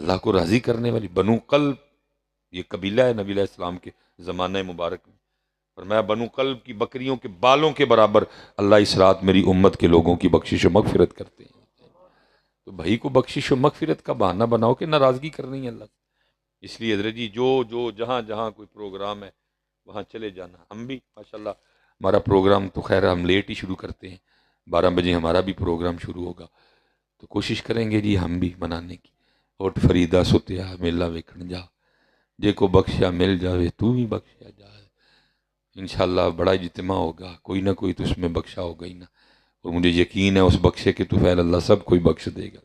اللہ کو راضی کرنے والی بنو قلب، یہ قبیلہ ہے نبی علیہ السلام کے زمانہ مبارک میں، فرمایا بنو قلب کی بکریوں کے بالوں کے برابر اللہ اس رات میری امت کے لوگوں کی بخشش و مغفرت کرتے ہیں۔ تو بھائی کو بخشش و مغفرت کا بہانہ بناؤ کہ ناراضگی کرنی ہے اللہ سے۔ اس لیے حضرت جی جو جہاں جہاں کوئی پروگرام ہے وہاں چلے جانا۔ ہم بھی ماشاءاللہ ہمارا پروگرام تو خیر ہم لیٹ ہی شروع کرتے ہیں، 12 بجے ہمارا بھی پروگرام شروع ہوگا، تو کوشش کریں گے جی ہم بھی منانے کی۔ اوٹ فریدا ستیا میلہ ویکھن جا، جے کو بخشیا مل جاوے تو بھی بخشیا جائے۔ انشاءاللہ بڑا اجتماع ہوگا، کوئی نہ کوئی تو اس میں بخشا ہوگا ہی نا، اور مجھے یقین ہے اس بخشے کے تو فعل اللہ سب کوئی بخش دے گا۔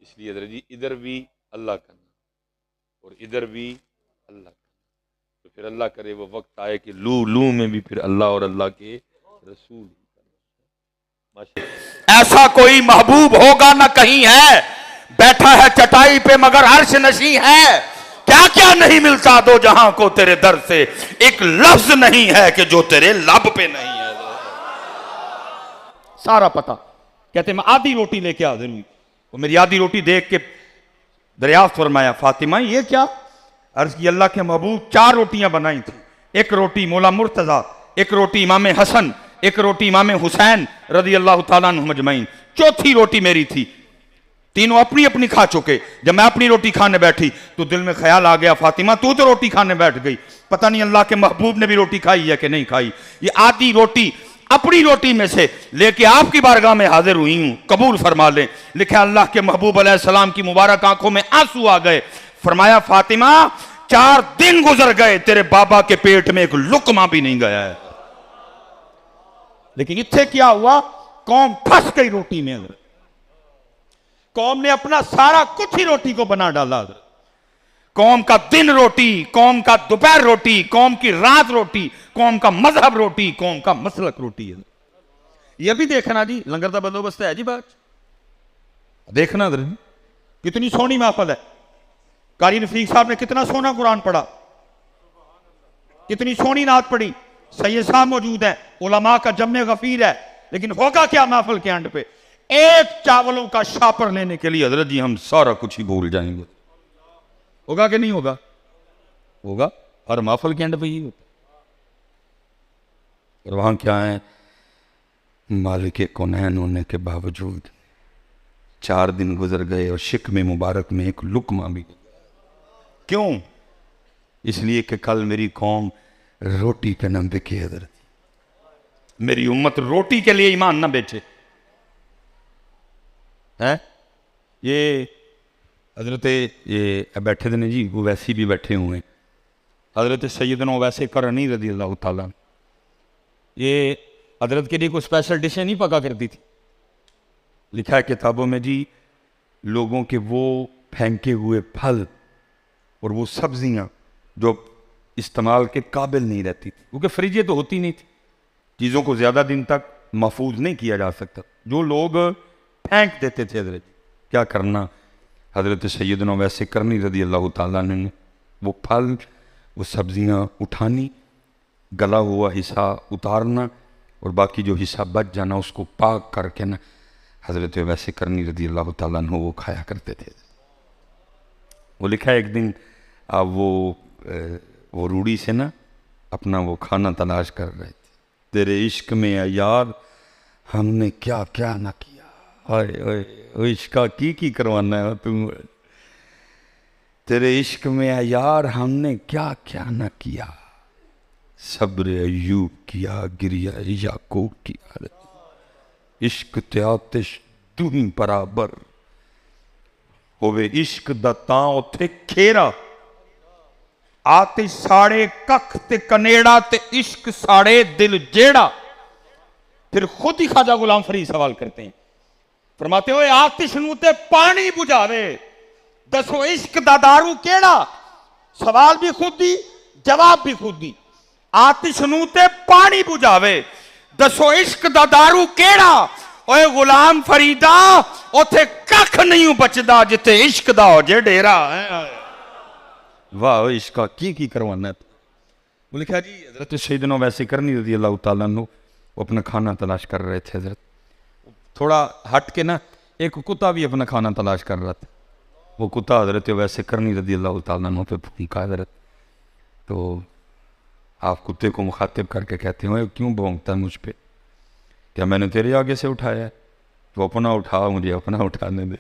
اس لیے حضرت جی ادھر بھی اللہ کا نام اور ادھر بھی اللہ کا، تو پھر اللہ کرے وہ وقت آئے کہ لو میں بھی پھر اللہ اور اللہ کے رسول۔ ایسا کوئی محبوب ہوگا نہ کہیں ہے، بیٹھا ہے چٹائی پہ مگر عرش نشیں ہے۔ کیا کیا نہیں ملتا دو جہاں کو تیرے در سے، ایک لفظ نہیں ہے کہ جو تیرے لب پہ نہیں ہے۔ سارا پتا کہتے میں آدھی روٹی لے کے حاضر ہوئی، وہ میری آدھی روٹی دیکھ کے دریافت فرمایا فاطمہ یہ کیا؟ عرض کی اللہ کے محبوب 4 روٹیاں بنائی تھی، ایک روٹی مولا مرتضیٰ، ایک روٹی امام حسن، ایک روٹی امام حسین رضی اللہ تعالیٰ عنہ مجمعین، چوتھی روٹی میری تھی۔ تینوں اپنی اپنی کھا چکے، جب میں اپنی روٹی کھانے بیٹھی تو دل میں خیال آ گیا فاطمہ تو روٹی کھانے بیٹھ گئی، پتہ نہیں اللہ کے محبوب نے بھی روٹی کھائی ہے کہ نہیں کھائی۔ یہ آدھی روٹی اپنی روٹی میں سے لے کے آپ کی بارگاہ میں حاضر ہوئی ہوں، قبول فرما لیں۔ لکھا اللہ کے محبوب علیہ السلام کی مبارک آنکھوں میں آنسو آ گئے، فرمایا فاطمہ 4 دن گزر گئے تیرے بابا کے پیٹ میں ایک لقمہ بھی نہیں گیا ہے۔ لیکن اتھے کیا ہوا؟ قوم پھنس گئی روٹی میں، حضرت قوم نے اپنا سارا کچھ ہی روٹی کو بنا ڈالا۔ حضرت قوم کا دن روٹی، قوم کا دوپہر روٹی، قوم کی رات روٹی، قوم کا مذہب روٹی، قوم کا مسلک روٹی ہے۔ یہ بھی دیکھنا جی لنگر دا بندوبست ہے جی، بات دیکھنا حضرت کتنی سونی محفل ہے، قاری رفیق صاحب نے کتنا سونا قرآن پڑھا، کتنی سونی نعت پڑھی، سید صاحب موجود ہیں، علماء کا جمع غفیر ہے، لیکن ہوگا کیا محفل کے اینڈ پہ؟ ایک چاولوں کا شاپر لینے کے لیے حضرت جی ہم سارا کچھ ہی بھول جائیں گے۔ ہوگا کہ نہیں ہوگا؟ ہوگا، ہر محفل کے اینڈ پہ ہی ہوتا۔ اور وہاں کیا ہے؟ مالک کونین ہونے کے باوجود 4 دن گزر گئے اور شکم مبارک میں ایک لقمہ بھی۔ کیوں؟ اس لیے کہ کل میری قوم روٹی پہ نہ بکے، حضرت میری امت روٹی کے لیے ایمان نہ بیچے۔ یہ حضرت یہ بیٹھے دنے جی وہ ویسی بھی بیٹھے ہوئے ہیں، حضرت سیدنا ویسے کرنی رضی اللہ تعالیٰ، یہ حضرت کے لیے کوئی اسپیشل ڈشیں نہیں پکا کرتی تھی۔ لکھا ہے کتابوں میں جی لوگوں کے وہ پھینکے ہوئے پھل اور وہ سبزیاں جو استعمال کے قابل نہیں رہتی تھی، کیونکہ فریجیں تو ہوتی نہیں تھی، چیزوں کو زیادہ دن تک محفوظ نہیں کیا جا سکتا، جو لوگ پھینک دیتے تھے حضرت کیا کرنا، حضرت سیدنا ویسے کرنی رضی اللہ تعالیٰ نے وہ پھل وہ سبزیاں اٹھانی، گلا ہوا حصہ اتارنا اور باقی جو حصہ بچ جانا اس کو پاک کر کے نا حضرت ویسے کرنی رضی اللہ تعالیٰ عنہ وہ کھایا کرتے تھے۔ وہ لکھا ہے ایک دن آپ وہ روڑی سے نا اپنا وہ کھانا تلاش کر رہے تھے، تیرے عشق میں اے یار ہم نے کیا کیا نہ کیا، ہائے عشقہ کی کروانا ہے تم، تیرے عشق میں اے یار ہم نے کیا کیا نہ کیا، صبر ایوب کیا گریہ یعقوب کیا، عشق تے آتش تم برابر ہوئے عشق دا تاں اتھے کھیرا، آتش ساڑے ککھ تے کنیڑا تے عشق ساڑے دل جیڑا۔ پھر خود ہی خواجہ غلام فرید سوال کرتے ہیں، فرماتے ہوئے آتش نو تے پانی بجھاوے دسو عشق دا دارو کیڑا، سوال بھی خود دی جواب بھی خود دی، آتش نو تے پانی بجھاوے دسو عشق دا دارو کیڑا، اوے غلام فریدہ اوتھے ککھ نہیں بچدا جتے عشق دا ہو جے ڈیرا۔ واہ عشقہ کی کروانا ہے۔ وہ لکھا جی حضرت سیدنا ویسے کرنی رضی اللہ تعالیٰ عنہ وہ اپنا کھانا تلاش کر رہے تھے، حضرت تھوڑا ہٹ کے نا ایک کتا بھی اپنا کھانا تلاش کر رہا تھا، وہ کتا حضرت ویسے کرنی رضی اللہ تعالیٰ عنہ پہ پھونکا حضرت. تو آپ کتے کو مخاطب کر کے کہتے ہیں کیوں بھونکتا ہے مجھ پہ؟ کیا میں نے تیرے آگے سے اٹھایا ہے؟ تو اپنا اٹھا، مجھے اپنا اٹھانے دے.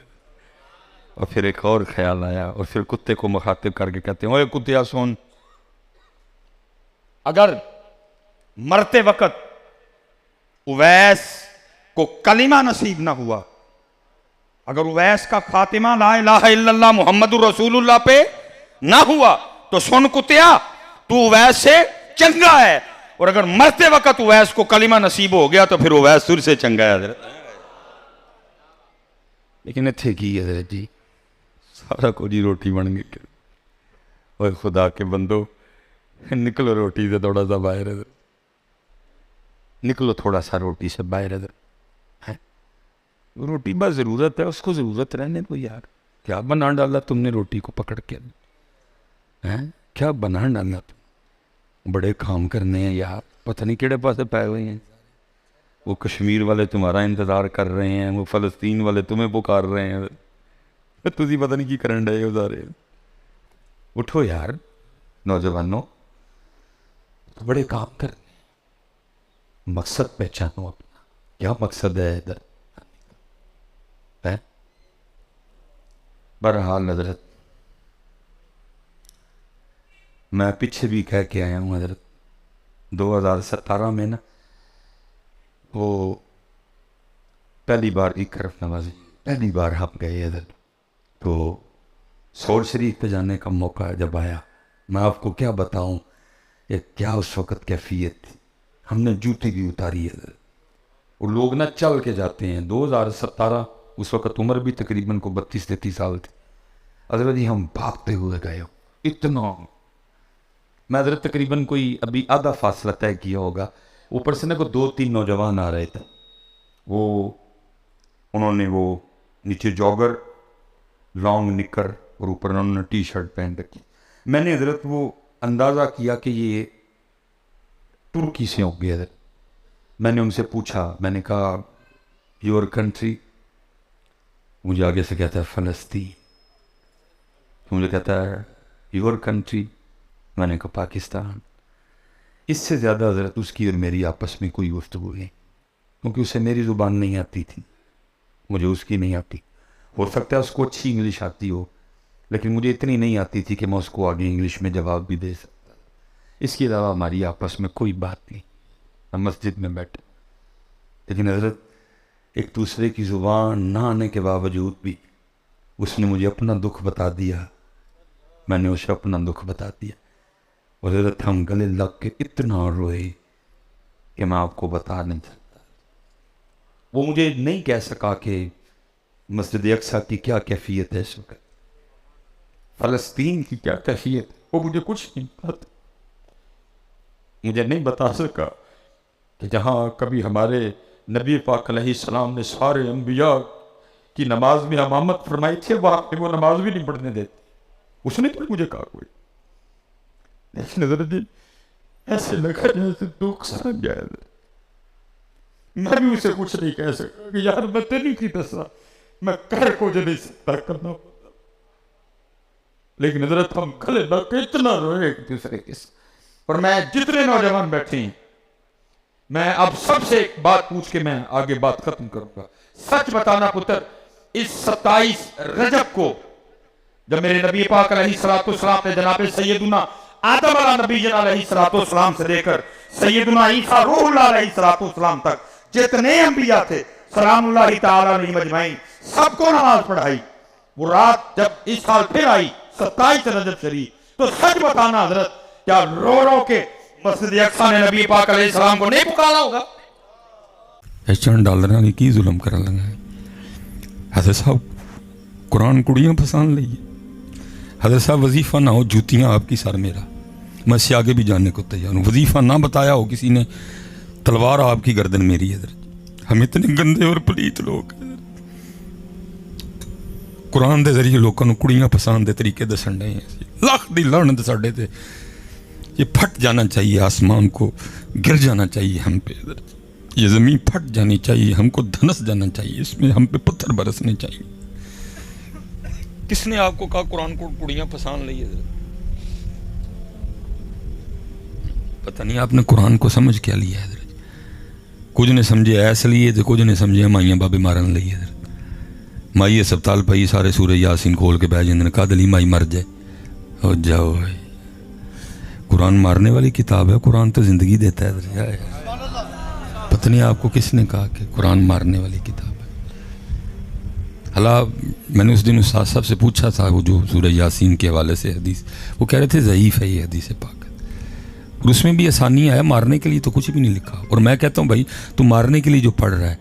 اور پھر ایک اور خیال آیا، اور پھر کتے کو مخاطب کر کے کہتے ہیں کتیا سن، اگر مرتے وقت اویس کو کلمہ نصیب نہ ہوا، اگر اویس کا خاتمہ لا الہ الا اللہ محمد الرسول اللہ پہ نہ ہوا تو سن کتیا تو اویس سے چنگا ہے، اور اگر مرتے وقت اویس کو کلمہ نصیب ہو گیا تو پھر اویس تجھ سے چنگا ہے حضرت. لیکن اتھے کی حضرت جی سارا کو جی روٹی بن گئی. اوے خدا کے بندو نکلو روٹی سے تھوڑا سا باہر حضرت، نکلو تھوڑا سا روٹی سے باہر حضرت. روٹی بس ضرورت ہے، اس کو ضرورت رہنے دو یار. کیا بنا ڈالا تم نے روٹی کو پکڑ کے؟ کیا بنا ڈالا تم؟ بڑے کام کرنے ہیں یار، پتہ نہیں کیڑے پاسے پائے ہوئے ہیں. وہ کشمیر والے تمہارا انتظار کر رہے ہیں، وہ فلسطین والے تمہیں پکار رہے ہیں، تسی پتہ نہیں کی کرن ڈے ہو سارے. اٹھو یار نوجوانوں، بڑے کام کرنے، مقصد پہچانو اپنا. کیا مقصد ہے ادھر؟ بہرحال حضرت میں پیچھے بھی کہہ کے آیا ہوں حضرت، 2017 میں نا وہ پہلی بار اقرف نوازی، پہلی بار ہم گئے حضرت. تو سول شریف پہ جانے کا موقع جب آیا، میں آپ کو کیا بتاؤں کہ کیا اس وقت کیفیت تھی. ہم نے جوتی بھی اتاری حضرت، اور لوگ نہ چل کے جاتے ہیں. 2017 اس وقت عمر بھی تقریباً کو 32-33 سال تھی حضرت جی. ہم بھاگتے ہوئے گئے ہو اتنا، میں حضرت تقریباً کوئی ابھی آدھا فاصلہ طے کیا ہوگا. اوپر سے نا کو 2-3 نوجوان آ رہے تھے، وہ انہوں نے وہ نیچے جاگر لانگ نکر اور اوپر انہوں نے ٹی شرٹ پہن رکھی. میں نے حضرت وہ اندازہ کیا کہ یہ ترکی سے ہوں گے حضرت. میں نے ان سے پوچھا، میں نے کہا یور کنٹری؟ مجھے آگے سے کہتا ہے فلسطین. مجھے کہتا ہے یور کنٹری؟ میں نے کہا پاکستان. اس سے زیادہ حضرت اس کی اور میری آپس میں کوئی گفتگو نہیں، کیونکہ اسے میری زبان نہیں آتی تھی، مجھے اس کی نہیں آتی. ہو سکتا ہے اس کو اچھی انگلش آتی ہو، لیکن مجھے اتنی نہیں آتی تھی کہ میں اس کو آگے انگلش میں جواب بھی دے سکتا. اس کے علاوہ ہماری آپس میں کوئی بات نہیں. ہم مسجد میں بیٹھے، لیکن حضرت ایک دوسرے کی زبان نہ آنے کے باوجود بھی اس نے مجھے اپنا دکھ بتا دیا، میں نے اسے اپنا دکھ بتا دیا. اور حضرت ہم گلے لگ کے اتنا روئے کہ میں آپ کو بتا نہیں سکتا. وہ مجھے نہیں کہہ سکا کہ مسجد اقصیٰ کی کیا کیفیت ہے اس وقت، فلسطین کی کیا کیفیت ہے، وہ مجھے کچھ نہیں بتا. مجھے نہیں بتا سکا کہ جہاں کبھی ہمارے نبی پاک علیہ السلام نے سارے انبیاء کی نماز میں امامت فرمائی تھی، وہاں پہ وہ نماز بھی نہیں پڑھنے دیتے. اس نے تو مجھے کہا کوئی، لیکن حضرت جی ایسے لگا جیسے دکھ سا گیا. میں بھی اسے کچھ نہیں کہہ سکا کہ یار میں تیری کی دسا، میں کر کو جو نہیں سکتا کرنا پڑتا. لیکن حضرت ہم گلے لگ کے اتنا روئے ایک دوسرے کے ساتھ. اور میں جتنے نوجوان بیٹھے ہیں، میں اب سب سے ایک بات پوچھ کے میں آگے بات ختم کروں گا. سچ بتانا پتر، اس 27 رجب کو جب میرے نبی پاک علیہ السلام نے جناب سیدنا آدم علیہ السلام سے لے کر سیدنا عیسیٰ روح اللہ علیہ السلام تک جتنے انبیاء تھے سلام اللہ تعالیٰ علیہ مجمعین، سب کو نماز پڑھائی. وہ رات جب اس سال پھر آئی 27 رجب شریف، تو سچ بتانا حضرت کیا رو رو کے مسجد اقصیٰ نے نبی پاک علیہ السلام کو نہیں پکارا ہوگا؟ چند ڈالر نے کی ظلم کر لگا ہے. حضرت صاحب قرآن کڑیاں پسند لئیے. حضرت صاحب وظیفہ نہ ہو جوتیاں آپ کی سر میرا، میں اس سے آگے بھی جاننے کو تیار ہوں. وظیفہ نہ بتایا ہو کسی نے، تلوار آپ کی گردن میری. حضرت ہم اتنے گندے اور پلیت لوگ ہیں. قرآن دے ذریعے لوگوں کو کڑیاں پسند دے طریقے دسن رہے ہیں. لاکھ دی لعنت ساڈے تے، یہ پھٹ جانا چاہیے، آسمان کو گر جانا چاہیے ہم پہ. یہ زمین پھٹ جانی چاہیے، ہم کو دھنس جانا چاہیے، اس میں ہم پہ پتھر برسنے چاہیے. کس نے آپ کو کہا قرآن کو کڑیاں پسند لی حضرت؟ پتہ نہیں آپ نے قرآن کو سمجھ کیا لیا ہے حضرت. کچھ نے سمجھے ایس لیے تو کچھ نے سمجھے مائیاں بابے مارن لی حضرت. مائی ہسپتال پئی سارے سورہ یاسین کھول کے بہ جاندے نے کہا دلی مائی مر جائے. ہو جاؤ بھائی، قرآن مارنے والی کتاب ہے، قرآن تو زندگی دیتا ہے حضرت. پتہ نہیں آپ کو کس نے کہا کہ قرآن مارنے والی کتاب ہے. حالا میں نے اس دن استاد صاحب سے پوچھا تھا وہ جو سورہ یاسین کے حوالے سے حدیث، وہ کہہ رہے تھے ضعیف ہے یہ حدیث پاک، اور اس میں بھی آسانی ہے، مارنے کے لیے تو کچھ بھی نہیں لکھا. اور میں کہتا ہوں بھائی تو مارنے کے لیے جو پڑھ رہا ہے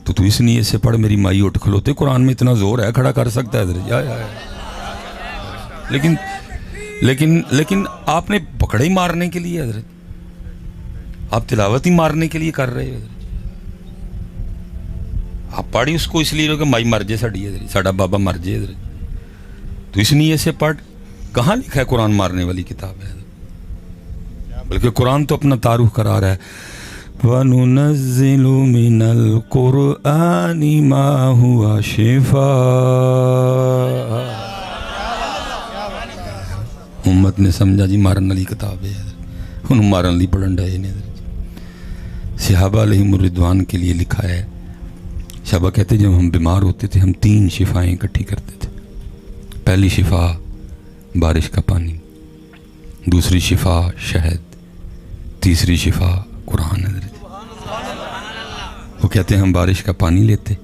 تو اس نیت سے پڑھ میری مائی اٹھ کھلوتے، قرآن میں اتنا زور ہے کھڑا کر سکتا ہے حضرت. لیکن آپ نے پکڑے ہی مارنے کے لیے حضرت، آپ تلاوت ہی مارنے کے لیے کر رہے حضرت. آپ پڑھی اس کو اس لیے کہ مائی مر جائے ساڑی حضرت، ساڑا بابا مر جائے حضرت. تو اس نیت سے پڑھ. کہاں لکھا ہے قرآن مارنے والی کتاب ہے حضرت؟ بلکہ قرآن تو اپنا تعارف کرا رہا ہے، وَنُنَزِّلُ مِنَ الْقُرْآنِ مَا هُوَ شِفَاء. امت نے سمجھا جی مارن والی کتاب ہے حضرت، انہوں مارن لی پڑھن ڈائے نے حضرت. صحابہ علیہم الرضوان کے لیے لکھا ہے، صحابہ کہتے جب ہم بیمار ہوتے تھے ہم 3 شفائیں اکٹھی کرتے تھے. پہلی شفا بارش کا پانی، دوسری شفا شہد، تیسری شفا قرآن حضرت. وہ کہتے ہیں ہم بارش کا پانی لیتے،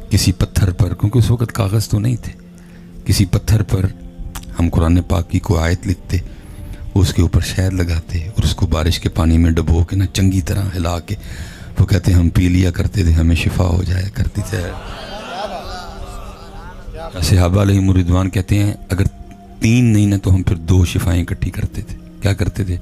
کسی پتھر پر، کیونکہ اس وقت کاغذ تو نہیں تھے، کسی پتھر پر ہم قرآن پاک کی کوئی آیت لکھتے، اس کے اوپر شہد لگاتے اور اس کو بارش کے پانی میں ڈبو کے نا چنگی طرح ہلا کے، وہ کہتے ہیں ہم پی لیا کرتے تھے، ہمیں شفا ہو جایا کرتی تھے. صحابہ علیہم الرضوان کہتے ہیں اگر 3 نہیں نا تو ہم پھر 2 شفائیں اکٹھی کرتے تھے. کیا کرتے تھے؟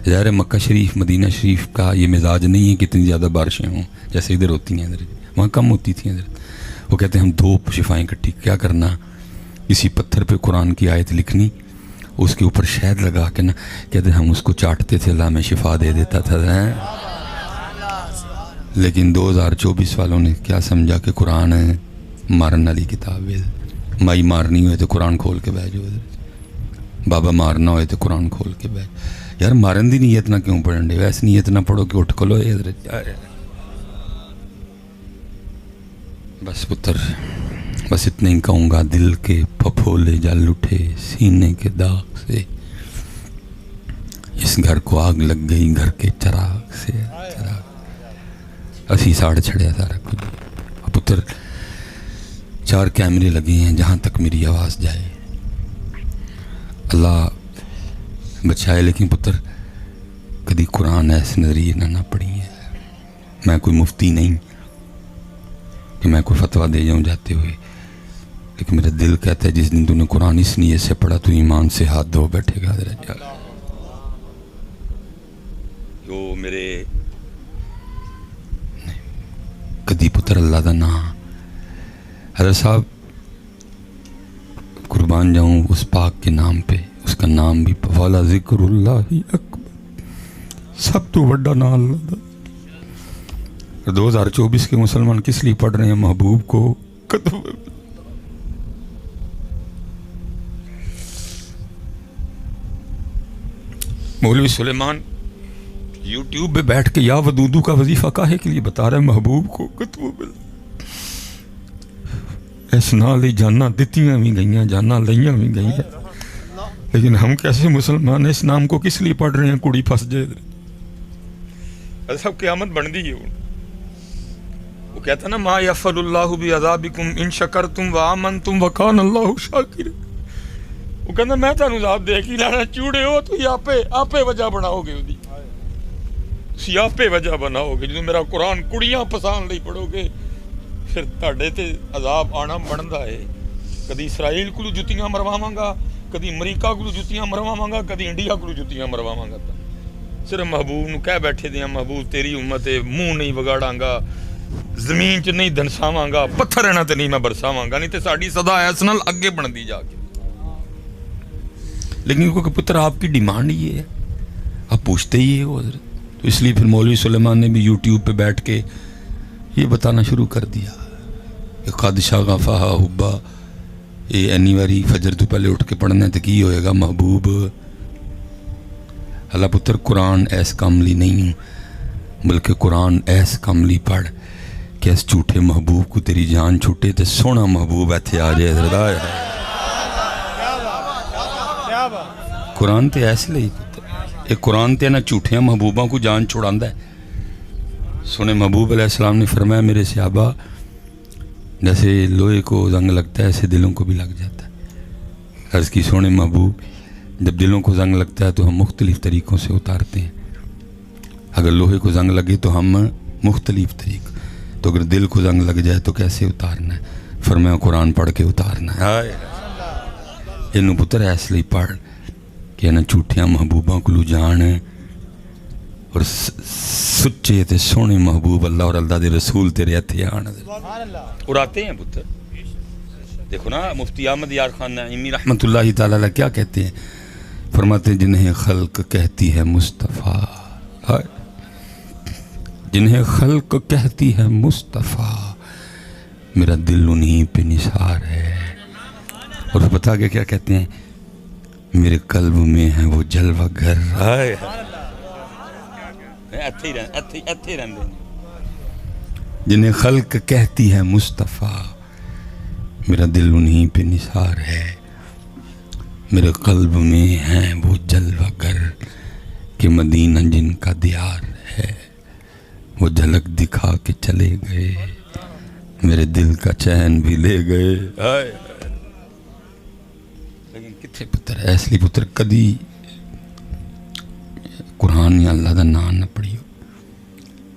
ظاہر مکہ شریف مدینہ شریف کا یہ مزاج نہیں ہے کہ اتنی زیادہ بارشیں ہوں جیسے ادھر ہوتی ہیں حضرت، وہاں کم ہوتی تھیں حضرت. وہ کہتے ہیں ہم 2 شفائیں اکٹھی کیا کرنا، کسی پتھر پہ قرآن کی آیت لکھنی، اس کے اوپر شہد لگا کے نا کہتے ہیں ہم اس کو چاٹتے تھے، اللہ ہمیں شفا دے دیتا تھا. لیکن 2024 والوں نے کیا سمجھا کہ قرآن ہے مارن والی کتاب ہے. مائی مارنی ہوئے تو قرآن کھول کے بیٹھ جاؤ حضرت، بابا مارنا ہوئے تو قرآن کھول کے بیٹھ. یار مارن دی نیت نہ کیوں پڑھن دے، ویسے نیت نہ پڑھو کہ اٹھ کھلو حضرت. بس پتر بس اتنا ہی کہوں گا، دل کے پھپھولے جل اٹھے سینے کے داغ سے، اس گھر کو آگ لگ گئی گھر کے چراغ سے. اسی ساڑھ چھڑیا سارا کچھ. پتر 4 کیمرے لگے ہیں جہاں تک میری آواز جائے، اللہ بچائے. لیکن پتر کدی قرآن ایسے نظریے نہ پڑھی ہے. میں کوئی مفتی نہیں کہ میں کوئی فتویٰ دے جاؤں جاتے ہوئے، لیکن میرا دل کہتا ہے جس دن تو نے قرآن اس نیت سے پڑھا تو ایمان سے ہاتھ دھو بیٹھے گا. جو میرے کدی پتر اللہ دا نام حضرت صاحب قربان جاؤں اس پاک کے نام پہ، اس کا نام بھی والا ذکر اللہ اکبر، سب تو بڑا نام اللہ دا. 2024 کے مسلمان کس لیے پڑھ رہے ہیں؟ محبوب کو قدم. مولوی سلیمان یوٹیوب پہ بیٹھ کے یا ودودو کا وظیفہ کاہے کے لیے بتا رہا ہے؟ محبوب کو قدم. اس نال ہی جانا دتیاں بھی گئیاں، جانا لئیاں بھی گئیاں، لیکن ہم کیسے مسلمان اس نام کو کس لیے پڑھ رہے ہیں؟ کڑی پھنس جائے. سب قیامت بن دی ہے. وہ کہتا نا ما یفعل اللہ بعذابکم ان شکرتم وآمنتم وکان اللہ شاکرا. وہ کہتا میں تانوں عذاب دے کے لانا چوڑے ہو تو آپے وجہ بناؤ گے، تسی آپے وجہ بناؤ گے. جدوں میرا قرآن کڑیاں پسند نہیں پڑھو گے پھر تہاڈے تے عذاب آنا بندا ہے. کدی اسرائیل کو جتیاں مرواواں گا، کدی امریکہ کو جتیاں مرواواں گا، کدی انڈیا کو جتیاں مرواواں گا. صرف محبوب نو کہہ بیٹھے دیاں محبوب تیری امت ہے، منہ نہیں وگاڑاں گا، زمین چ نہیں دنساواں گا، پتھر اینا تے نہیں میں برساواں گا، نہیں تے ساڈی صدا ایس نال اگے بندی جا کے. لیکن کیونکہ پتر آپ کی ڈیمانڈ یہ ہے، آپ پوچھتے ہی ہو حضرت، تو اس لیے پھر مولوی سلیمان نے بھی یوٹیوب پہ بیٹھ کے یہ بتانا شروع کر دیا کہ قد شغفہا حبا یہ اینی واری فجر تو پہلے اٹھ کے پڑھنا ہے تو کی ہوئے گا محبوب اللہ پتر قرآن ایس کاملی نہیں بلکہ قرآن ایس کاملی پڑھ کہ اس جھوٹے محبوب کو تیری جان چھوٹے تے سونا محبوب ایتھے آ جائے حضرت قرآن تے ایسے لئی ایک قرآن تے نہ جھوٹیاں محبوباں کو جان چھڑاندا ہے سونے محبوب علیہ السلام نے فرمایا میرے صحابہ جیسے لوہے کو زنگ لگتا ہے ایسے دلوں کو بھی لگ جاتا ہے عرض کی سونے محبوب جب دلوں کو زنگ لگتا ہے تو ہم مختلف طریقوں سے اتارتے ہیں اگر لوہے کو زنگ لگے تو ہم مختلف طریق تو اگر دل کو زنگ لگ جائے تو کیسے اتارنا ہے فرمایا قرآن پڑھ کے اتارنا ہے انہوں پتر ایس لئی پڑھ کہ انہوں جھوٹیاں محبوباں کو لو جان اور سچے تے سونے محبوب اللہ اور اللہ دے رسول تیرے ہتھے آن اور آتے ہیں پتر دیکھو نا مفتی احمد یار خان نعیمی رحمۃ اللہ تعالی علیہ کیا کہتے ہیں فرماتے ہیں جنہیں خلق کہتی ہے مصطفیٰ جنہیں خلق کہتی ہے مصطفیٰ میرا دل انہیں پہ نثار ہے اور بتا کے کیا کہتے ہیں میرے قلب میں ہے وہ جلوہ گر جنہیں خلق کہتی ہے مصطفیٰ میرا دل انہیں پہ نثار ہے میرے قلب میں ہے وہ جلوہ گر کہ مدینہ جن کا دیار ہے وہ جھلک دکھا کے چلے گئے میرے دل کا چین بھی لے گئے لیکن کتنے پتر ایسلی پتر کدی قرآن یا اللہ دا نام نہ پڑھیو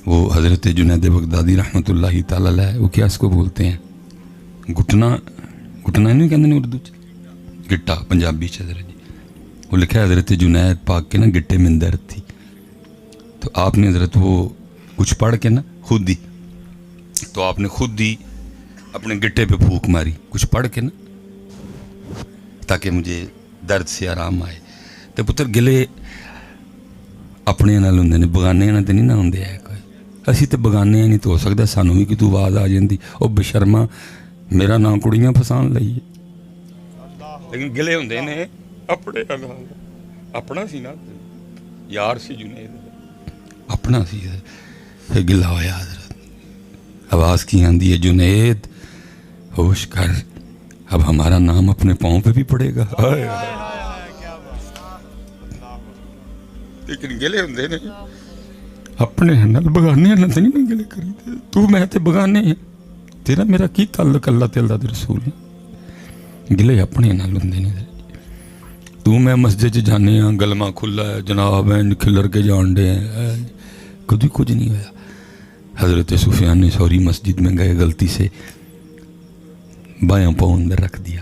وہ حضرت جنید بغدادی رحمۃ اللہ تعالی علیہ وہ کیا اس کو بولتے ہیں گھٹنا نہیں کہتے ہیں اردو گٹا پنجابی حضرت جی وہ لکھا ہے حضرت جنید پاک کے نا گٹے میں درد تھی تو آپ نے حضرت وہ کچھ پڑھ کے نا خود ہی تو آپ نے خود ہی اپنے گٹے پہ پھونک ماری کچھ پڑھ کے نا تاکہ مجھے درد سے آرام آئے تو پتر گلے اپنے نال ہوندے نے بگانے نال تے نہیں نہ ہوندے ہے کوئی اسی تے بگانے نہیں تو ہو سکدا سانوں بھی کہ تو آواز آ جاندی او بشرما میرا نام کڑیاں پھسان لئی لیکن گلے ہوندے نے اپنے اپنا سی نا یار سی جنید اپنا سی پھر گلا ہوا حضرت آواز کی آندی ہے جنید ہوش کر اب ہمارا نام اپنے پاؤں پہ بھی پڑے گا لیکن گلے ہوندے نے اپنے نال بگانے نال تے نہیں گلے کری تو میں تے بگانے ہیں تیرا میرا کی تعلق اللہ تے اللہ دے رسول گلے اپنے نال ہوندے نے تو میں مسجد چ جانے ہاں گلما کھلا ہے جناب کھلر کے جان دے ہیں کبھی کچھ نہیں ہوا حضرت سفیان نے سوری مسجد میں گئے غلطی سے بایاں پاؤں اندر رکھ دیا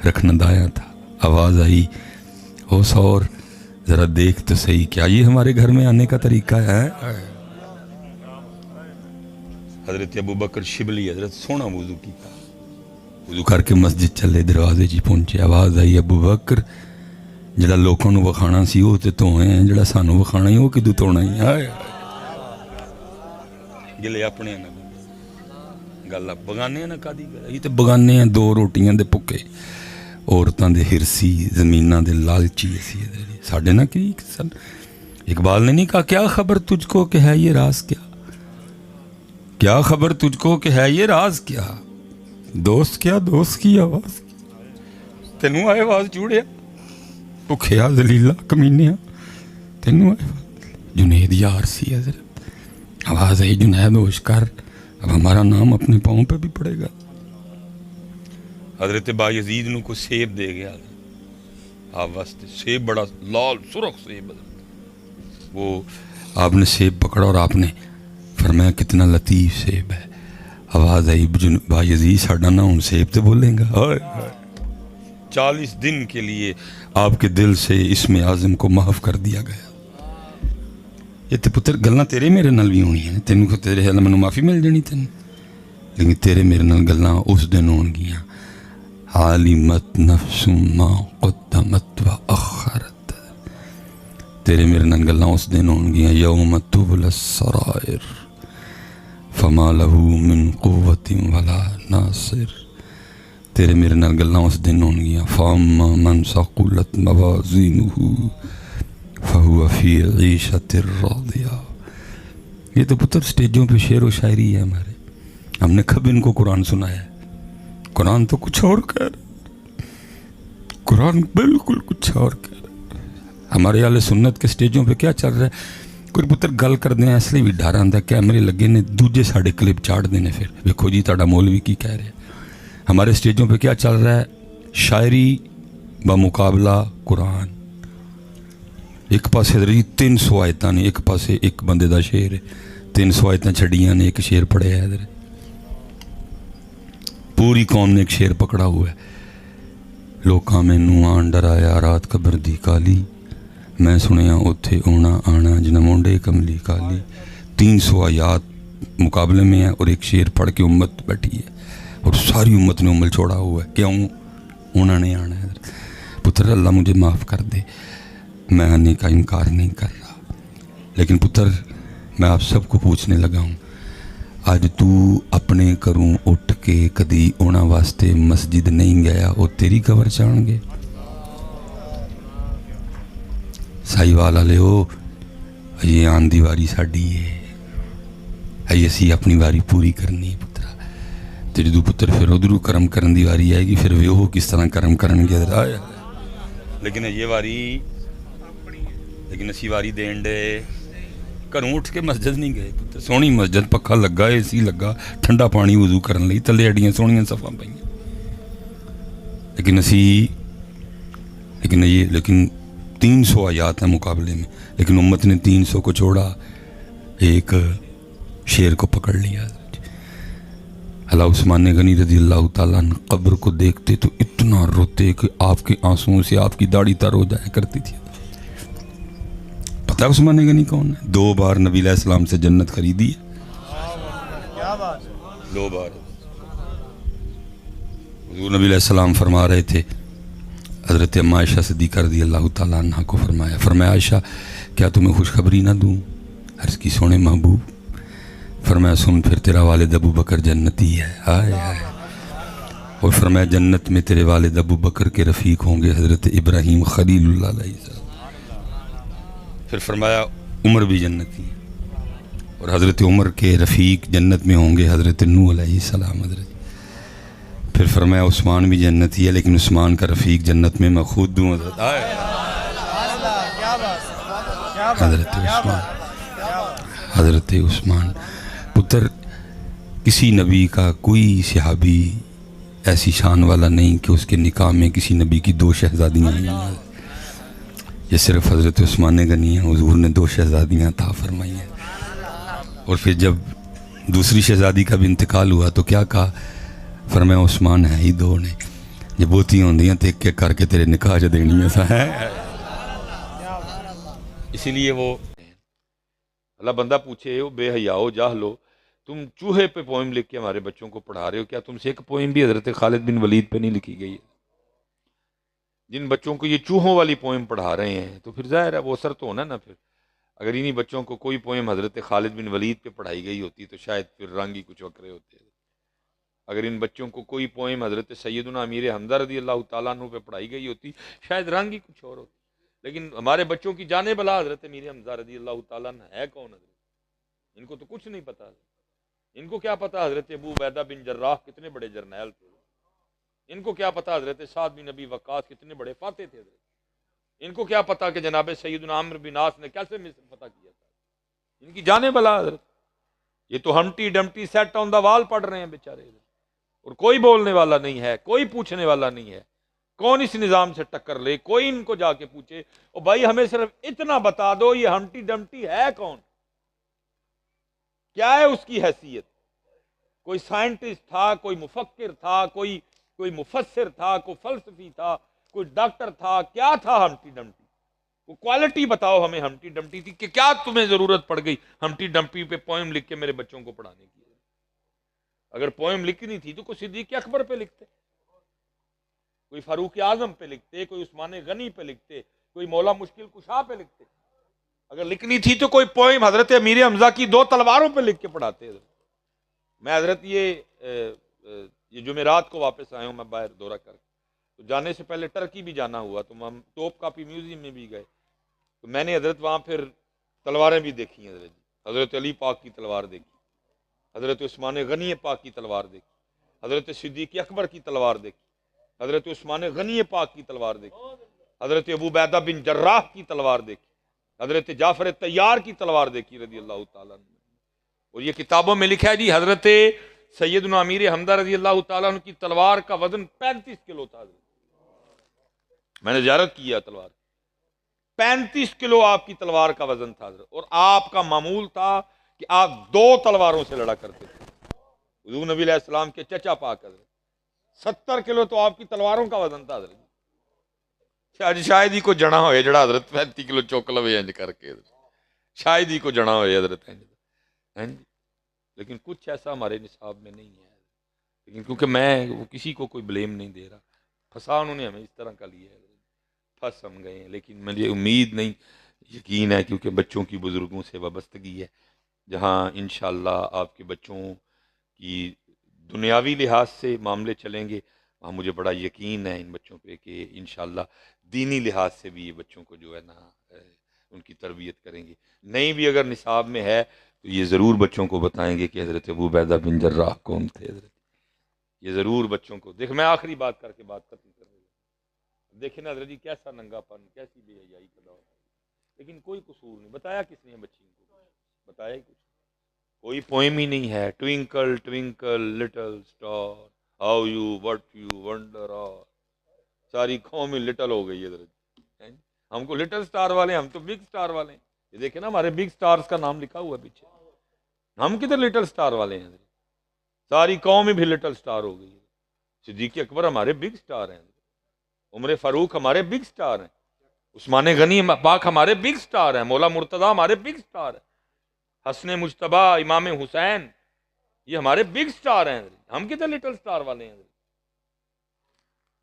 رکھنا دایاں تھا آواز آئی او سور ذرا دیکھ تو صحیح کیا یہ ہمارے گھر میں آنے کا طریقہ ہے حضرت ابو بکر شبلی حضرت سونا وضو کی وضو کر کے مسجد چلے دروازے جی پہنچے آواز آئی ابو بکر جڑا لوکاں نو وکھانا سی وہ تے تو ہیں جڑا سانو وکھانا ہی وہ کدو توڑنا ہی گلے اپنے نہ گل بگانے نہ کادی یہ تے بگانے ہیں دو روٹیاں دے پکے عورتاں دے ہرسی زمیناں دے لالچی اسی ساڈے نہ کی سن اقبال نے نہیں کہا کیا خبر تجھ کو کہ ہے یہ راز کیا خبر تجھ کو کہ ہے یہ راز کیا دوست کی آواز تینوں آئے آواز چوڑیا بکھیا ذلیلہ کمینیا تینوں آئے جنید یار سی حضرت آواز آئی جنید ہوش کر اب ہمارا نام اپنے پاؤں پہ بھی پڑے گا حضرت بایزید نو کو سیب دے گیا آپ واسطے سیب بڑا لال سرخ سیب وہ آپ نے سیب پکڑا اور آپ نے فرمایا کتنا لطیف سیب ہے آواز آئی بایزید ساڈا نہ ہوں سیب تے بولیں گا 40 دن کے لیے آپ کے دل سے اسم اعظم کو محو کر دیا گیا یہ تے پتر گلاں تیرے میرے نال بھی ہونی ہیں تینوں کو تیرے حال میں معافی مل جانی تین لیکن تیرے میرے نال گلاں اس دن ہون گیاں عالمت نفس ما قدمت و اخرت تیرے میرے نال گلاں اس دن ہون گیاں یوم تبلی السرائر فما له من قوت ولا ناصر تیرے میرے نال گلاں اس دن ہون گیاں فاما من ثقلت موازینہ فہو فی عیشۃ راضیہ. یہ تو پتر سٹیجوں پہ شعر و شاعری ہے ہمارے. ہم نے کب ان کو قرآن سنایا ہے؟ قرآن تو کچھ اور کہہ رہا، قرآن بالکل کچھ اور کہہ رہا. ہمارے اہل سنت کے سٹیجوں پہ کیا چل رہا ہے؟ کوئی پتر گل کر دیں اس لیے بھی ڈر آتا ہے کیمرے لگے نے دوجے ساڑھے کلپ چاڑ دینے پھر ویکھو جی تہاڈا مولوی کی کہہ رہے. ہمارے سٹیجوں پہ کیا چل رہا ہے؟ شاعری بمقابلہ قرآن. ایک پاسے حضرت 300 آیتاں نے، ایک پاسے ایک بندے دا شعر ہے. 300 آیتاں چھڑیاں نے، ایک شعر پڑھے ہے حضرت. پوری قوم نے ایک شعر پکڑا ہوا ہے. لوکاں مینوں آن ڈرایا رات قبر دی کالی، میں سنیا اوتھے اونا آنا جنا مونڈے کملی کالی. 300 آیات مقابلے میں ہے اور ایک شعر پڑھ کے امت بیٹھی ہے اور ساری امت نے عمل چھوڑا ہوا ہے. کیوں؟ انہوں نے آنا ہے. پتر اللہ مجھے معاف کر دے، میں آنے کا انکار نہیں کر رہا، لیکن پتر میں آپ سب کو پوچھنے لگا ہوں، آج تو اپنے کروں اٹھ کے کدی اونا واسطے مسجد نہیں گیا وہ تیری قبر چاہن گے؟ سائی والا لے ہو یہ آن دی واری ساڑی ہے، ہے اسی اپنی واری پوری کرنی ہے پترا. تے جدو پتر پھر ادھرو کرم کرن دی واری آئے گی پھر وہ کس طرح کرم کرن گے آیا. لیکن یہ واری، لیکن اسی واری دین دے گھروں اٹھ کے مسجد نہیں گئے پتر. سونی مسجد، پکھا لگا، اے سی لگا، ٹھنڈا پانی وضو کرن لئی، تلے اڈیاں سونیاں صفاں پئیاں. لیکن 300 آیات ہیں مقابلے میں، لیکن امت نے 300 کو چھوڑا، ایک شعر کو پکڑ لیا. اللہ عثمان غنی رضی اللہ تعالیٰ عنہ قبر کو دیکھتے تو اتنا روتے کہ آپ کے آنسوؤں سے آپ کی داڑھی تر ہو جایا کرتی تھی. پتہ ہے عثمان غنی کون ہے؟ 2 بار نبی علیہ السلام سے جنت خریدی ہے. 2 بار حضور نبی علیہ السلام فرما رہے تھے، حضرت اما عائشہ صدیقہ رضی اللہ تعالیٰ عنہ کو فرمایا عائشہ کیا تمہیں خوشخبری نہ دوں؟ عرض کی سونے محبوب. فرمایا سن پھر تیرا والد ابو بکر جنتی ہے. ہائے ہائے. اور فرمایا جنت میں تیرے والد ابو بکر کے رفیق ہوں گے حضرت ابراہیم خلیل اللہ علیہ السلام. پھر فرمایا عمر بھی جنتی ہے اور حضرت عمر کے رفیق جنت میں ہوں گے حضرت نوح علیہ السلام. پھر فرمایا عثمان بھی جنتی ہے لیکن عثمان کا رفیق جنت میں میں خود دوں. حضرت عثمان. پتر کسی نبی کا کوئی صحابی ایسی شان والا نہیں کہ اس کے نکاح میں کسی نبی کی 2 شہزادیاں ہیں. یہ صرف حضرت عثمان غنی ہیں، حضور نے 2 شہزادیاں عطا فرمائی ہیں. اور پھر جب دوسری شہزادی کا بھی انتقال ہوا تو کیا کہا؟ فرمایا عثمان ہے ہی 2 نے، یہ بوتی ہوندیاں تے ایک کر کے تیرے نکاح جو دینی ہے. اسی لیے وہ اللہ بندہ پوچھے ہو بے حیاؤ جاہلو، تم چوہے پہ پوئم لکھ کے ہمارے بچوں کو پڑھا رہے ہو، کیا تم سے ایک پوئم بھی حضرت خالد بن ولید پہ نہیں لکھی گئی ہے؟ جن بچوں کو یہ چوہوں والی پوئم پڑھا رہے ہیں تو پھر ظاہر ہے وہ اثر تو ہونا نا. پھر اگر انہی بچوں کو کوئی پوئم حضرت خالد بن ولید پہ پڑھائی گئی ہوتی تو شاید پھر رنگ ہی کچھ وکرے ہوتے. اگر ان بچوں کو کوئی پوئم حضرت سیدنا امیر حمزہ رضی اللہ تعالیٰ عنہ پہ پڑھائی گئی ہوتی شاید رنگ ہی کچھ اور ہوتی. لیکن ہمارے بچوں کی جانے بلا حضرت امیر حمزہ رضی اللہ تعالیٰ عنہ ہے کون؟ حضرت ان کو تو کچھ نہیں پتا. ان کو کیا پتا حضرت ابو عبیدہ بن جراح کتنے بڑے جرنیل تھے؟ ان کو کیا پتا حضرت سعد بن ابی وقاص کتنے بڑے فاتح تھے؟ ان کو کیا پتا کہ جناب سیدنا عمرو بن عاص نے کیسے مصر فتح کیا تھا؟ ان کی جانے بلا حضرت. یہ تو ہمٹی ڈمٹی سیٹ آن دا وال پڑھ رہے ہیں بیچارے، اور کوئی بولنے والا نہیں ہے، کوئی پوچھنے والا نہیں ہے. کون اس نظام سے ٹکر لے؟ کوئی ان کو جا کے پوچھے او بھائی ہمیں صرف اتنا بتا دو یہ ہمٹی ڈمٹی ہے کون، کیا ہے اس کی حیثیت؟ کوئی سائنٹسٹ تھا، کوئی مفکر تھا، کوئی مفسر تھا، کوئی فلسفی تھا، کوئی ڈاکٹر تھا، کیا تھا ہمٹی ڈمٹی؟ وہ کوالٹی بتاؤ ہمیں ہمٹی ڈمٹی تھی کہ کیا تمہیں ضرورت پڑ گئی ہمٹی ڈمٹی پہ پوئم لکھ کے میرے بچوں کو پڑھانے کی؟ اگر پوئم لکھنی تھی تو کوئی صدیق اکبر پہ لکھتے، کوئی فاروق اعظم پہ لکھتے، کوئی عثمان غنی پہ لکھتے، کوئی مولا مشکل کشا پہ لکھتے. اگر لکھنی تھی تو کوئی پوئم حضرت امیر حمزہ کی 2 تلواروں پہ لکھ کے پڑھاتے. میں حضرت یہ جمعرات کو واپس آیا ہوں میں باہر دورہ کر کے، تو جانے سے پہلے ٹرکی بھی جانا ہوا، تو ہم توپ کاپی میوزیم میں بھی گئے، تو میں نے حضرت وہاں پھر تلواریں بھی دیکھی ہیں حضرت علی پاک کی تلوار دیکھی، حضرت عثمان غنی پاک کی تلوار دیکھی، حضرت صدیق اکبر کی تلوار دیکھی، حضرت عثمان غنی پاک کی تلوار دیکھی، حضرت ابو عبیدہ بن جراح کی تلوار دیکھی، حضرت جعفر طیار کی تلوار دیکھی رضی اللہ تعالیٰ عنہ۔ اور یہ کتابوں میں لکھا ہے جی حضرت سیدنا امیر حمزہ رضی اللہ تعالیٰ عنہ کی تلوار کا وزن 35 کلو تھا، میں نے زیارت کی ہے تلوار، 35 کلو آپ کی تلوار کا وزن تھا حضرت، اور آپ کا معمول تھا کہ آپ 2 تلواروں سے لڑا کرتے تھے۔ حضور نبی علیہ السلام کے چچا پاک حضرت 70 کلو تو آپ کی تلواروں کا وزن تھا حضرت، شاید ہی کو جنا ہوئے جڑا حضرت 35 کلو چوک لوے انج کر کے، شاید ہی کو جنا ہوئے حضرت انج، لیکن کچھ ایسا ہمارے نصاب میں نہیں ہے، لیکن کیونکہ میں وہ کسی کو کوئی بلیم نہیں دے رہا، پھنسا انہوں نے ہمیں اس طرح کا لیا ہے، پھنس ہم گئے ہیں، لیکن مجھے امید نہیں، یقین ہے، کیونکہ بچوں کی بزرگوں سے وابستگی ہے، جہاں انشاءاللہ آپ کے بچوں کی دنیاوی لحاظ سے معاملے چلیں گے، وہاں مجھے بڑا یقین ہے ان بچوں پہ کہ انشاءاللہ دینی لحاظ سے بھی یہ بچوں کو جو ہے نا ان کی تربیت کریں گے، نہیں بھی اگر نصاب میں ہے تو یہ ضرور بچوں کو بتائیں گے کہ حضرت ابو عبیدہ بن جراح کون تھے حضرت، یہ ضرور بچوں کو دیکھ۔ میں آخری بات کر کے بات ختم کر رہی ہوں، دیکھیں نا حضرت جی کیسا ننگا پن، کیسی بے حیائی کا دور، لیکن کوئی قصور نہیں، بتایا کس نے بچی کو، بتایا ہی کچھ، کوئی پوئم ہی نہیں ہے، twinkle twinkle little star how you what you wonder are, ساری قوم ہی لٹل ہو گئی ہے حضرت، ہم کو لٹل اسٹار والے، ہم تو بگ اسٹار والے ہیں، یہ دیکھیں نا ہمارے بگ اسٹارز کا نام لکھا ہوا ہے پیچھے، ہم کدھر لٹل اسٹار والے ہیں، ساری قوم ہی بھی لٹل اسٹار ہو گئی ہے، صدیق اکبر ہمارے بگ اسٹار ہیں، عمر فاروق ہمارے بگ اسٹار ہیں، عثمان غنی پاک ہمارے بگ اسٹار ہیں، مولا مرتضیٰ ہمارے بگ اسٹار ہیں، حسن مجتبیٰ امام حسین یہ ہمارے بگ اسٹار ہیں، ہم کدھر لٹل اسٹار والے ہیں۔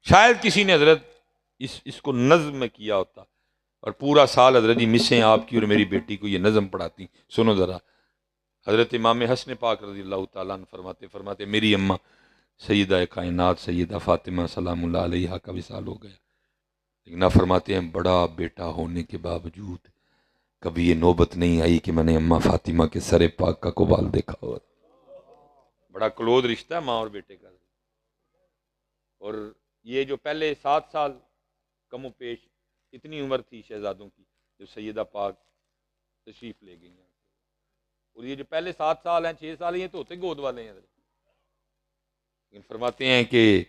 شاید کسی نے حضرت اس کو نظم میں کیا ہوتا، اور پورا سال حضرت جی مسیں آپ کی اور میری بیٹی کو یہ نظم پڑھاتی، سنو ذرا، حضرت امام حسن پاک رضی اللہ تعالیٰ عنہ فرماتے میری اماں سیدہ کائنات سیدہ فاطمہ سلام اللہ علیہا کا وصال ہو گیا، لیکن آپ فرماتے ہیں بڑا بیٹا ہونے کے باوجود کبھی یہ نوبت نہیں آئی کہ میں نے اماں فاطمہ کے سر پاک کا قبال دیکھا ہوا، بڑا کلوز رشتہ ہے ماں اور بیٹے کا، اور یہ جو پہلے 7 سال کم و پیش اتنی عمر تھی شہزادوں کی جو سیدہ پاک تشریف لے گئی ہیں، اور یہ جو پہلے 7 سال ہیں 6 سال ہیں یہ تو ہوتے گود والے ہیں، لیکن فرماتے ہیں کہ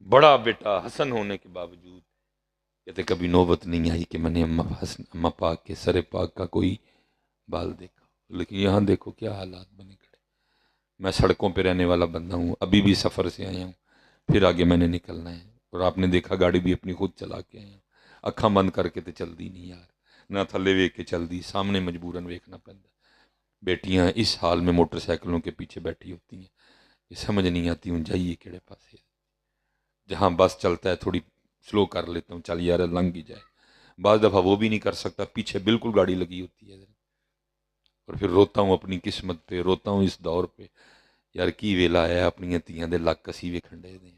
بڑا بیٹا حسن ہونے کے باوجود کہتے کبھی نوبت نہیں آئی کہ میں نے اماں پاک کے سر پاک کا کوئی بال دیکھا، لیکن یہاں دیکھو کیا حالات بنے کھڑے، میں سڑکوں پہ رہنے والا بندہ ہوں، ابھی بھی سفر سے آیا ہوں، پھر آگے میں نے نکلنا ہے، اور آپ نے دیکھا گاڑی بھی اپنی خود چلا کے آیا ہوں، اکھاں بند کر کے تو چل دی نہیں یار، نہ تھلے ویک کے چل دی، سامنے مجبوراً ویکھنا پڑتا، بیٹیاں اس حال میں موٹر سائیکلوں کے پیچھے بیٹھی ہوتی ہیں، یہ سمجھ نہیں آتی ہوں جائیے کیڑے پاسے، جہاں بس چلتا ہے تھوڑی سلو کر لیتا ہوں چل یار لنگ ہی جائے، بعض دفعہ وہ بھی نہیں کر سکتا، پیچھے بالکل گاڑی لگی ہوتی ہے، اور پھر روتا ہوں اپنی قسمت پہ، روتا ہوں اس دور پہ، یار کی ویلا ہے اپنی تیاں دے لک کسی وے کھنڈے دیں،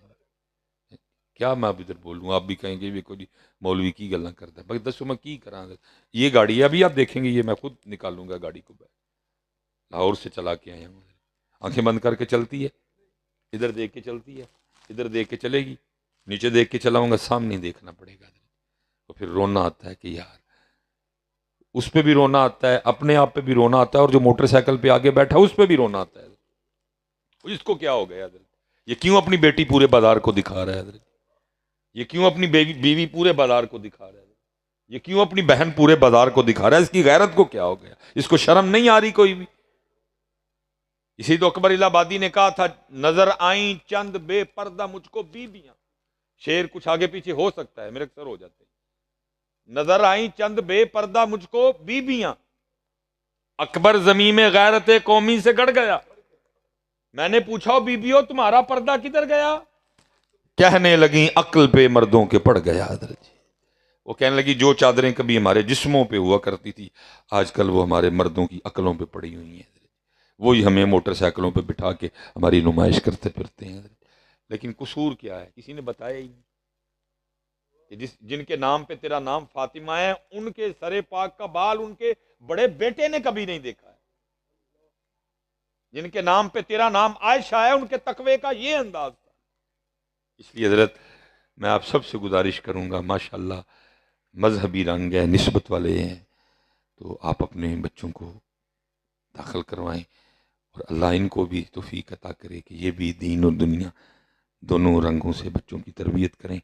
کیا میں اب ادھر بولوں، آپ بھی کہیں گے بھی کوئی مولوی کی گلاں کرتا ہے، بھائی دسو میں کی کراں، یہ گاڑی ہے ابھی آپ دیکھیں گے، یہ میں خود نکالوں گا گاڑی کو، لاہور سے چلا کے آیا ہوں، آنکھیں بند کر کے چلتی ہے، ادھر دیکھ کے چلتی ہے، ادھر دیکھ کے چلے گی، نیچے دیکھ کے چلاؤں گا سامنے دیکھنا پڑے گا، تو پھر رونا آتا ہے کہ یار اس پہ بھی رونا آتا ہے، اپنے آپ پہ بھی رونا آتا ہے، اور جو موٹر سائیکل پہ آگے بیٹھا اس پہ بھی رونا آتا ہے، اس کو کیا ہو گیا حضرت، یہ کیوں اپنی بیٹی پورے بازار کو دکھا رہا ہے حضرت، یہ کیوں اپنی بیوی پورے بازار کو دکھا رہا ہے، یہ کیوں اپنی بہن پورے بازار کو دکھا رہا ہے، اس کی غیرت کو کیا ہو گیا، اس کو شرم نہیں آ رہی کوئی بھی۔ اسی تو اکبر الہ آبادی نے کہا تھا نظر آئیں چند بے پردہ مجھ کو بیویاں، شعر کچھ آگے پیچھے ہو سکتا ہے میرے اکثر ہو جاتے ہیں، نظر آئیں چند بے پردہ مجھ کو بیویاں، اکبر زمین میں غیرت قومی سے گڑ گیا، میں نے پوچھا بیبیوں تمہارا پردہ کدھر گیا، کہنے لگیں عقل پہ مردوں کے پڑ گیا حضرت جی، وہ کہنے لگی جو چادریں کبھی ہمارے جسموں پہ ہوا کرتی تھی آج کل وہ ہمارے مردوں کی عقلوں پہ پڑی ہوئی ہیں، وہی ہمیں موٹر سائیکلوں پہ بٹھا کے ہماری نمائش کرتے پھرتے ہیں. لیکن قصور کیا ہے؟ کسی نے بتایا ہی نہیں کہ جن کے نام پہ تیرا نام فاطمہ ہے ان کے سر پاک کا بال ان کے بڑے بیٹے نے کبھی نہیں دیکھا ہے. جن کے نام پہ تیرا نام عائشہ ہے ان کے تقوی کا یہ انداز تھا. اس لیے حضرت میں آپ سب سے گزارش کروں گا، ماشاءاللہ مذہبی رنگ ہے، نسبت والے ہیں، تو آپ اپنے بچوں کو داخل کروائیں اور اللہ ان کو بھی توفیق عطا کرے کہ یہ بھی دین اور دنیا دونوں رنگوں سے بچوں کی تربیت کریں.